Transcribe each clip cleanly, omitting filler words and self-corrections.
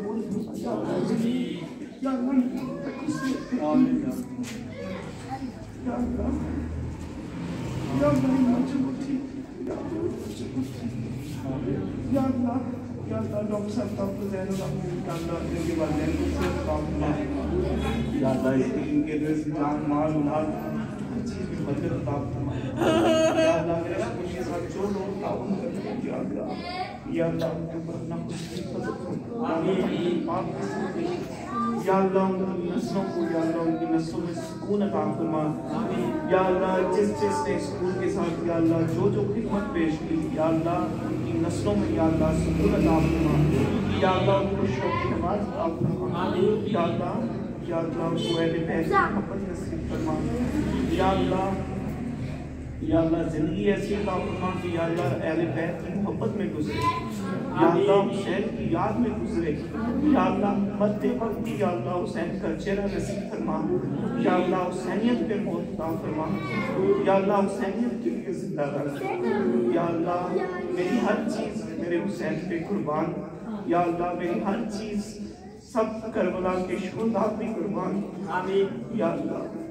कबूल या अल्लाह आमीन या अल्लाह डॉक्टर साहब डॉक्टर ज़ैनुल अब्दीन के वालिदैन को सिर्फ काम या अल्लाह इनके रिज़्क़ जान माल औलाद चीज़ में बरकत अता फरमा या अल्लाह मेरे स्कूल के साथ जो लोग ताउन करते हैं या अल्लाह उनके ऊपर अपना कुछ आमीन या अल्लाह उनकी नस्लों को या अल्लाह उनकी नस्लों में सुकून अता फरमा या अल्लाह जिस जिसने स्कूल के साथ या अल्लाह जो जो खिदमत पेश की या अल्लाह उनकी नस्लों में या अल्लाह सुकून अता फरमा या अल्लाह उनको शौक़ नमाज अता फरमा या अल्लाह उनको अहले बैत की मोहब्बत नसीब फरमा या अल्लाह ज़िंदगी ऐसी अता फरमा कि या अल्लाह अहले बैत की मोहब्बत में गुजरे या अल्लाह हुसैन की याद में गुजरे या अल्लाह मरते वक्त भी या अल्लाह हुसैन का चेहरा नसीब फरमा या अल्लाह हुसैनियत पे मौत अता फरमा या अल्लाह हुसैनियत के लिए जिंदा रख या अल्लाह मेरी हर चीज़ मेरे हुसैन पे कुर्बान या अल्लाह मेरी हर चीज़ सब करबला के शुहदा पे कुर्बान आमीन या अल्लाह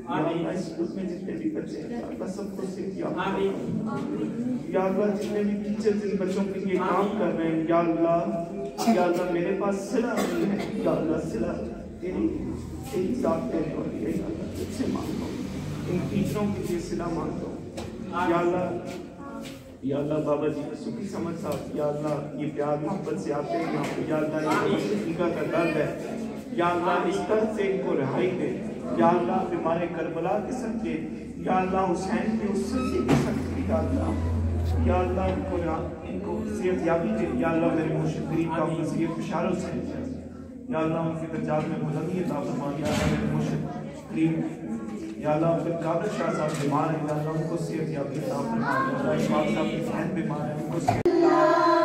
इस ग्रुप में जितने भी बच्चे हैं अल्लाह सबको सिर्फ या अल्लाह जितने भी टीचर्स इन बच्चों के लिए काम कर रहे हैं या अल्लाह मेरे पास सिला नहीं है या अल्लाह सिला तेरी जात देने वाली है या अल्लाह तुझसे मांगता हूँ इन टीचरों के लिए सिला मांगता हूँ या अल्लाह बाबा जी की सुखी समझ साहब या अल्लाह ये प्यार मोहब्बत से आते हैं या अल्लाह इनका दर्द है या अल्लाह इस तरह से इनको रिहाई दे या अल्लाह बीमारे करबला के सदके या अल्लाह हुसैन के उस सदके के सदके या अल्लाह इनको सेहत याबी दे या अल्लाह मेरे मुर्शिद गरीब का वज़ीर बशार हुसैन या अल्लाह उनके दर्जात में बुलंदी अता फरमा या अल्लाह मेरे मुर्शिद गरीब या अल्लाह फिर कादर शाह साहब बीमार है या अल्लाह उनको सेहत याबी अता फरमा या अल्लाह इमाम साहब की बहन बीमार है उनको